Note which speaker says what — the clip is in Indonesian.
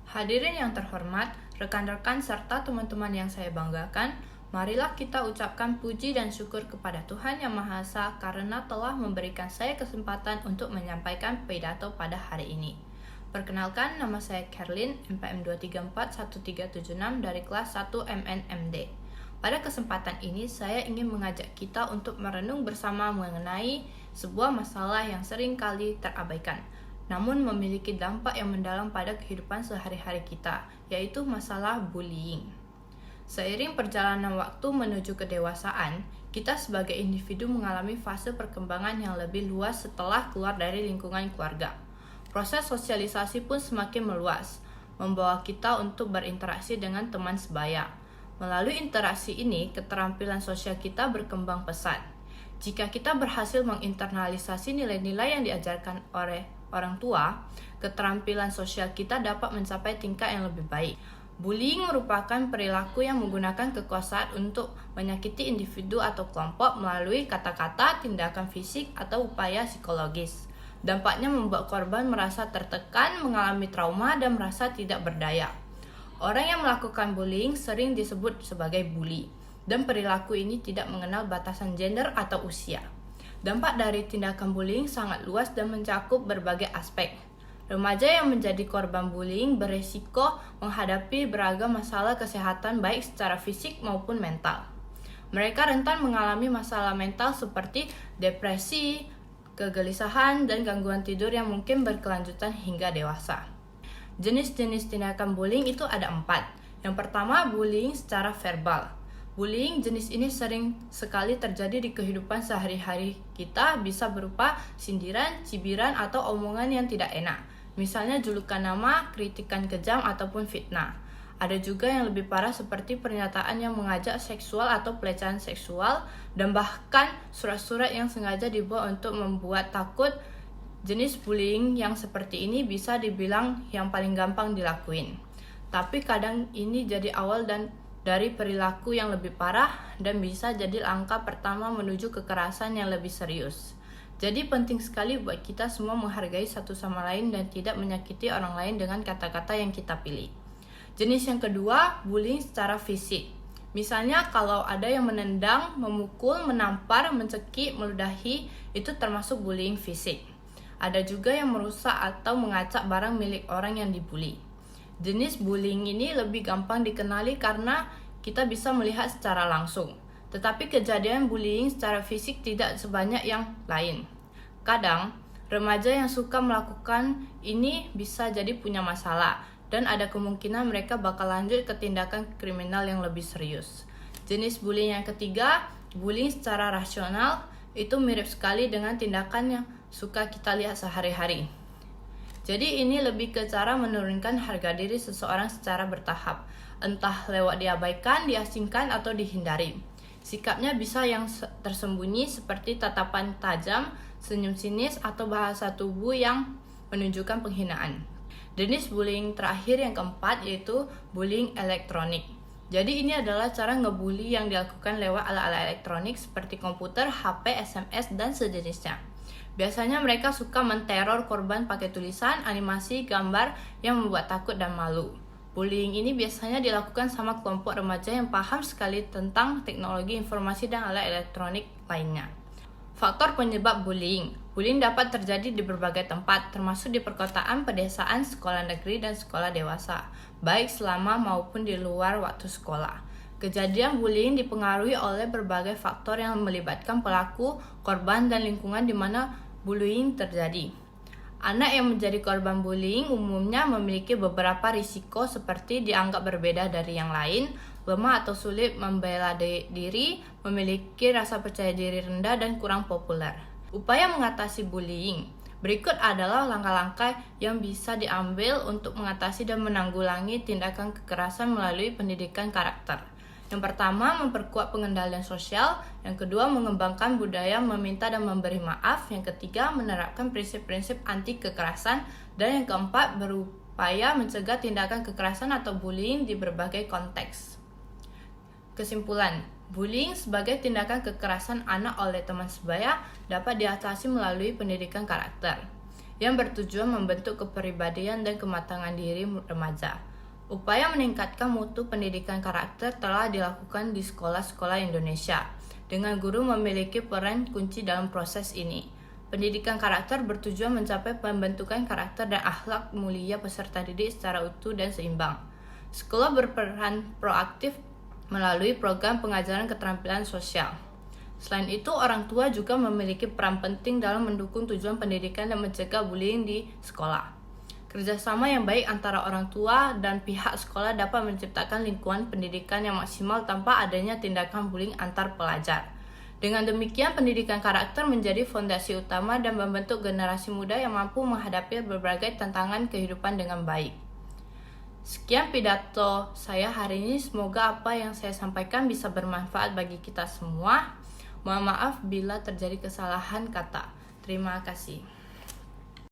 Speaker 1: Hadirin yang terhormat, rekan-rekan serta teman-teman yang saya banggakan, marilah kita ucapkan puji dan syukur kepada Tuhan Yang Maha Esa karena telah memberikan saya kesempatan untuk menyampaikan pidato pada hari ini. Perkenalkan, nama saya Kerlin, MPM 2341376 dari kelas 1 MNMD. Pada kesempatan ini, saya ingin mengajak kita untuk merenung bersama mengenai sebuah masalah yang sering kali terabaikan, namun memiliki dampak yang mendalam pada kehidupan sehari-hari kita, yaitu masalah bullying. Seiring perjalanan waktu menuju kedewasaan, kita sebagai individu mengalami fase perkembangan yang lebih luas setelah keluar dari lingkungan keluarga. Proses sosialisasi pun semakin meluas, membawa kita untuk berinteraksi dengan teman sebaya. Melalui interaksi ini, keterampilan sosial kita berkembang pesat. Jika kita berhasil menginternalisasi nilai-nilai yang diajarkan oleh orang tua, keterampilan sosial kita dapat mencapai tingkat yang lebih baik. Bullying merupakan perilaku yang menggunakan kekuasaan untuk menyakiti individu atau kelompok melalui kata-kata, tindakan fisik, atau upaya psikologis. Dampaknya membuat korban merasa tertekan, mengalami trauma, dan merasa tidak berdaya. Orang yang melakukan bullying sering disebut sebagai bully, dan perilaku ini tidak mengenal batasan gender atau usia. Dampak dari tindakan bullying sangat luas dan mencakup berbagai aspek. Remaja yang menjadi korban bullying beresiko menghadapi beragam masalah kesehatan baik secara fisik maupun mental. Mereka rentan mengalami masalah mental seperti depresi, kegelisahan, dan gangguan tidur yang mungkin berkelanjutan hingga dewasa. Jenis-jenis tindakan bullying itu ada 4. Yang pertama, bullying secara verbal. Bullying jenis ini sering sekali terjadi di kehidupan sehari-hari kita, bisa berupa sindiran, cibiran, atau omongan yang tidak enak. Misalnya julukan nama, kritikan kejam, ataupun fitnah. Ada juga yang lebih parah seperti pernyataan yang mengajak seksual atau pelecehan seksual, dan bahkan surat-surat yang sengaja dibuat untuk membuat takut. Jenis bullying yang seperti ini bisa dibilang yang paling gampang dilakuin. Tapi kadang ini jadi awal dari perilaku yang lebih parah dan bisa jadi langkah pertama menuju kekerasan yang lebih serius. Jadi penting sekali buat kita semua menghargai satu sama lain dan tidak menyakiti orang lain dengan kata-kata yang kita pilih. Jenis yang kedua, bullying secara fisik. Misalnya kalau ada yang menendang, memukul, menampar, mencekik, meludahi, itu termasuk bullying fisik. Ada juga yang merusak atau mengacak barang milik orang yang dibully. Jenis bullying ini lebih gampang dikenali karena kita bisa melihat secara langsung. Tetapi kejadian bullying secara fisik tidak sebanyak yang lain. Kadang, remaja yang suka melakukan ini bisa jadi punya masalah, dan ada kemungkinan mereka bakal lanjut ke tindakan kriminal yang lebih serius. Jenis bullying yang ketiga, bullying secara rasional, itu mirip sekali dengan tindakan yang suka kita lihat sehari-hari. Jadi ini lebih ke cara menurunkan harga diri seseorang secara bertahap, entah lewat diabaikan, diasingkan, atau dihindari. Sikapnya bisa yang tersembunyi seperti tatapan tajam, senyum sinis, atau bahasa tubuh yang menunjukkan penghinaan. Jenis bullying terakhir yang keempat yaitu bullying elektronik. Jadi ini adalah cara ngebully yang dilakukan lewat alat-alat elektronik seperti komputer, HP, SMS, dan sejenisnya. Biasanya mereka suka menteror korban pakai tulisan, animasi, gambar yang membuat takut dan malu. Bullying ini biasanya dilakukan sama kelompok remaja yang paham sekali tentang teknologi informasi dan alat elektronik lainnya. Faktor penyebab bullying. Bullying dapat terjadi di berbagai tempat, termasuk di perkotaan, pedesaan, sekolah negeri, dan sekolah dewasa, baik selama maupun di luar waktu sekolah. Kejadian bullying dipengaruhi oleh berbagai faktor yang melibatkan pelaku, korban, dan lingkungan di mana bullying terjadi. Anak yang menjadi korban bullying umumnya memiliki beberapa risiko seperti dianggap berbeda dari yang lain, lemah atau sulit membela diri, memiliki rasa percaya diri rendah, dan kurang populer. Upaya mengatasi bullying. Berikut adalah langkah-langkah yang bisa diambil untuk mengatasi dan menanggulangi tindakan kekerasan melalui pendidikan karakter. Yang pertama, memperkuat pengendalian sosial. Yang kedua, mengembangkan budaya meminta dan memberi maaf. Yang ketiga, menerapkan prinsip-prinsip anti kekerasan. Dan yang keempat, berupaya mencegah tindakan kekerasan atau bullying di berbagai konteks. Kesimpulan, bullying sebagai tindakan kekerasan anak oleh teman sebaya dapat diatasi melalui pendidikan karakter. yang bertujuan membentuk kepribadian dan kematangan diri remaja. Upaya meningkatkan mutu pendidikan karakter telah dilakukan di sekolah-sekolah Indonesia, dengan guru memiliki peran kunci dalam proses ini. Pendidikan karakter bertujuan mencapai pembentukan karakter dan akhlak mulia peserta didik secara utuh dan seimbang. Sekolah berperan proaktif melalui program pengajaran keterampilan sosial. Selain itu, orang tua juga memiliki peran penting dalam mendukung tujuan pendidikan dan mencegah bullying di sekolah. Kerjasama yang baik antara orang tua dan pihak sekolah dapat menciptakan lingkungan pendidikan yang maksimal tanpa adanya tindakan bullying antar pelajar. Dengan demikian, pendidikan karakter menjadi fondasi utama dan membentuk generasi muda yang mampu menghadapi berbagai tantangan kehidupan dengan baik. Sekian pidato saya hari ini, semoga apa yang saya sampaikan bisa bermanfaat bagi kita semua. Mohon maaf bila terjadi kesalahan kata. Terima kasih.